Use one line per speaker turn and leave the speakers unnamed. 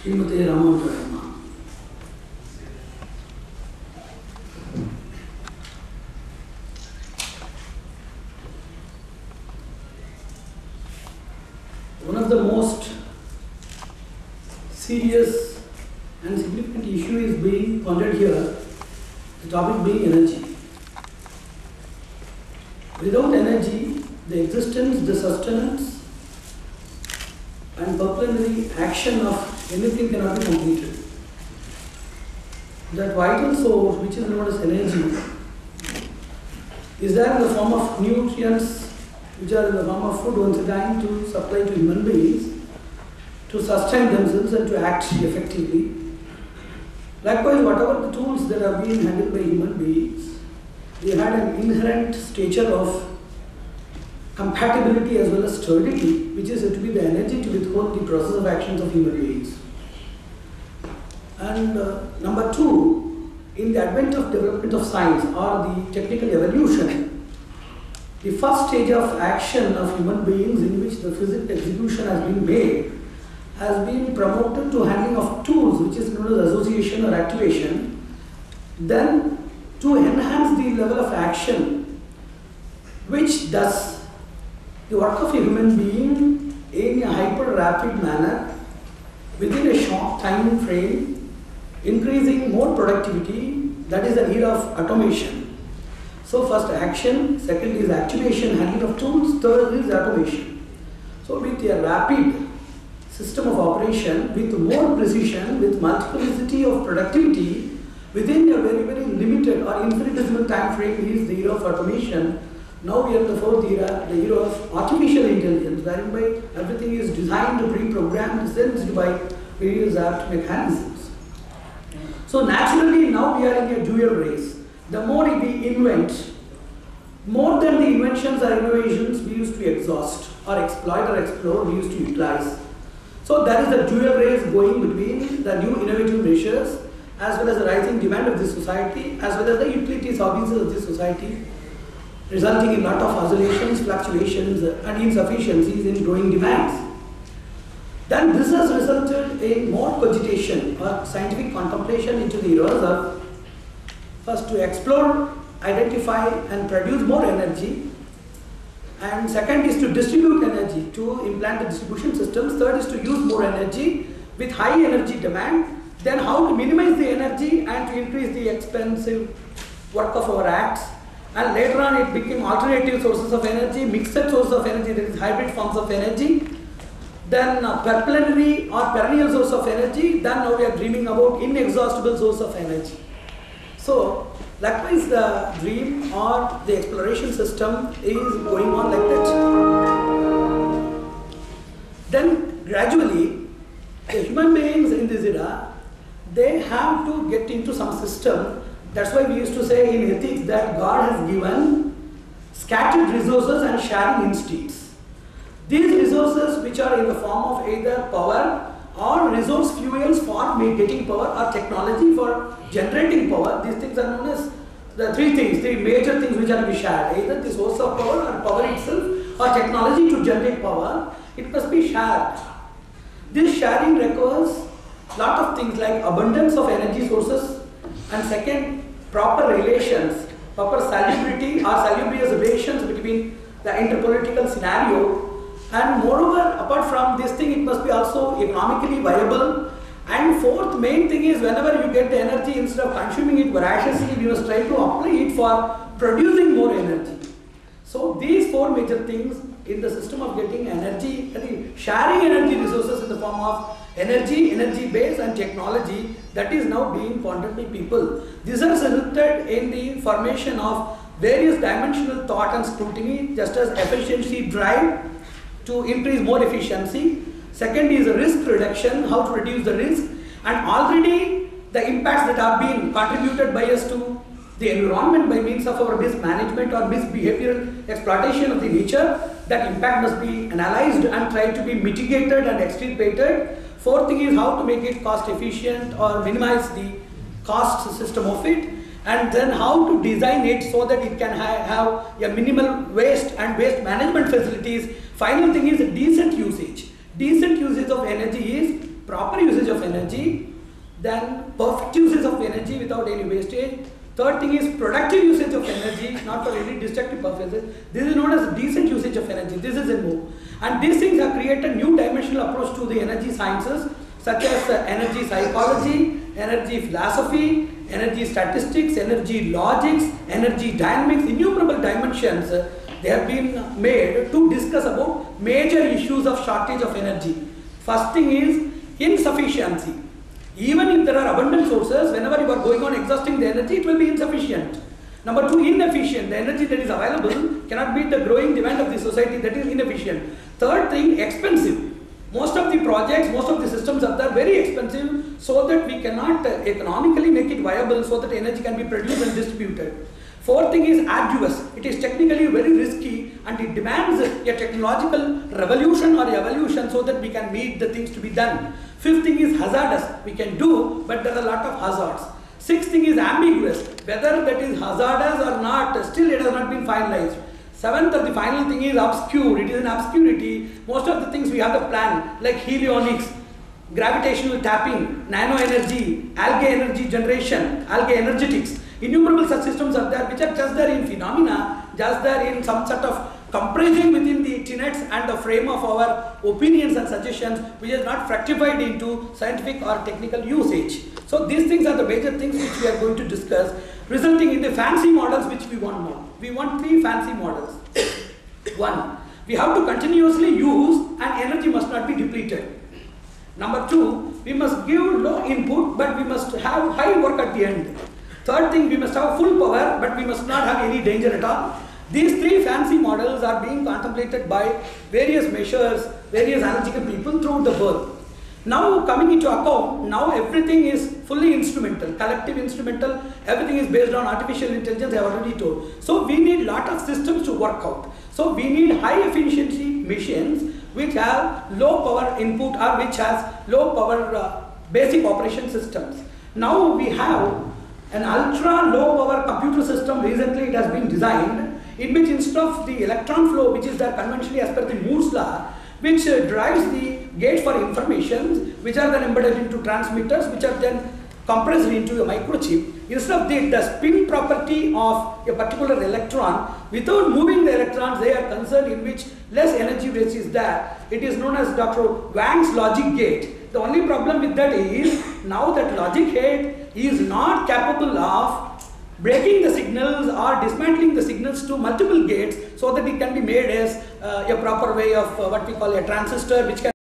Srimate Ramanujaya. One of the most serious and significant issue is being pondered here, the topic being energy. Without energy, the existence, the sustenance and purpose action of anything cannot be completed. That vital source, which is known as energy, is there in the form of nutrients, which are in the form of food once again to supply to human beings, to sustain themselves and to act effectively. Likewise, whatever the tools that are being handled by human beings, they had an inherent stature of compatibility as well as sturdity, which is said to be the energy to withhold the process of actions of human beings. And number two, in the advent of development of science or the technical evolution, the first stage of action of human beings in which the physical execution has been made has been promoted to handling of tools, which is known as association or activation. Then to enhance the level of action, which does the work of a human being in a hyper-rapid manner within a short time frame, increasing more productivity. That is the era of automation. So first action, second is activation, handling of tools, third is automation. So with a rapid system of operation, with more precision, with multiplicity of productivity, within a very, very limited or infinitesimal time frame is the era of automation. Now we are in the fourth era, the era of artificial intelligence, whereby everything is designed, pre-programmed, sensed by various apt mechanisms. So naturally now we are in a dual race. The more we invent, more than the inventions or innovations we used to exhaust or exploit or explore, we used to utilize. So there is a dual race going between the new innovative measures as well as the rising demand of this society, as well as the utilities, hobbies of this society, resulting in a lot of oscillations, fluctuations and insufficiencies in growing demands. Then this has resulted in more cogitation or scientific contemplation into the eras of first to explore, identify and produce more energy, and second is to distribute energy, to implant the distribution systems, third is to use more energy with high energy demand, then how to minimize the energy and to increase the expensive work of our acts, and later on it became alternative sources of energy, mixed sources of energy, that is hybrid forms of energy, then perplenary or perennial source of energy, then now we are dreaming about inexhaustible source of energy. So, likewise the dream or the exploration system is going on like that. Then gradually, the human beings in this era, they have to get into some system. That's why we used to say in ethics that God has given scattered resources and sharing instincts. These resources, which are in the form of either power or resource fuels for getting power or technology for generating power, these things are known as the three major things which are to be shared. Either the source of power or power itself or technology to generate power, it must be shared. This sharing requires a lot of things like abundance of energy sources, and second, proper relations, proper salubrity or salubrious relations between the interpolitical scenario. And moreover, apart from this thing, it must be also economically viable. And fourth main thing is, whenever you get the energy, instead of consuming it voraciously, you must try to apply it for producing more energy. So these four major things in the system of getting energy, sharing energy resources in the form of energy, energy base and technology, that is now being pondered by people. This has resulted in the formation of various dimensional thought and scrutiny, just as efficiency drive to increase more efficiency. Second is risk reduction, how to reduce the risk, and already the impacts that have been contributed by us to the environment by means of our mismanagement or misbehavioral exploitation of the nature, that impact must be analyzed and tried to be mitigated and extirpated. Fourth thing is how to make it cost efficient or minimize the cost system of it, and then how to design it so that it can have a minimal waste and waste management facilities. Final thing is decent usage. Decent usage of energy is proper usage of energy, then perfect usage of energy without any wastage. Third thing is productive usage of energy, not for any destructive purposes. This is known as decent usage of energy. This is a move. And these things have created new dimensional approach to the energy sciences, such as energy psychology, energy philosophy, energy statistics, energy logics, energy dynamics, innumerable dimensions. They have been made to discuss about major issues of shortage of energy. First thing is insufficiency. Even if there are abundant sources, whenever you are going on exhausting the energy, it will be insufficient. Number two, inefficient. The energy that is available cannot meet the growing demand of the society, that is inefficient. Third thing, expensive. Most of the projects, most of the systems are there very expensive, so that we cannot economically make it viable, so that energy can be produced and distributed. Fourth thing is arduous. It is technically very risky and it demands a technological revolution or evolution so that we can meet the things to be done. Fifth thing is hazardous. We can do, but there are a lot of hazards. Sixth thing is ambiguous. Whether that is hazardous or not, still it has not been finalized. Seventh or the final thing is obscure. It is an obscurity. Most of the things we have the plan, like helionics, gravitational tapping, nano energy, algae energy generation, algae energetics. Innumerable such systems are there which are just there in phenomena, just there in some sort of comprising within the tenets and the frame of our opinions and suggestions, which is not fructified into scientific or technical usage. So these things are the major things which we are going to discuss, resulting in the fancy models which we want now. We want three fancy models. One, we have to continuously use and energy must not be depleted. Number two, we must give low input but we must have high work at the end. Third thing, we must have full power but we must not have any danger at all. These three fancy models are being contemplated by various measures, various analytical people throughout the world. Now coming into account, now everything is fully instrumental, collective instrumental, everything is based on artificial intelligence, I have already told. So we need lot of systems to work out. So we need high efficiency machines which have low power input or which has low power basic operation systems. Now we have an ultra low power computer system, recently it has been designed, in which instead of the electron flow, which is there conventionally as per the Moore's law, which drives the gate for information, which are then embedded into transmitters, which are then compressed into a microchip. Instead of the spin property of a particular electron, without moving the electrons, they are concerned in which less energy waste is there. It is known as Dr. Wang's logic gate. The only problem with that is, now that logic gate is not capable of breaking the signals or dismantling the signals to multiple gates so that it can be made as a proper way of what we call a transistor, which can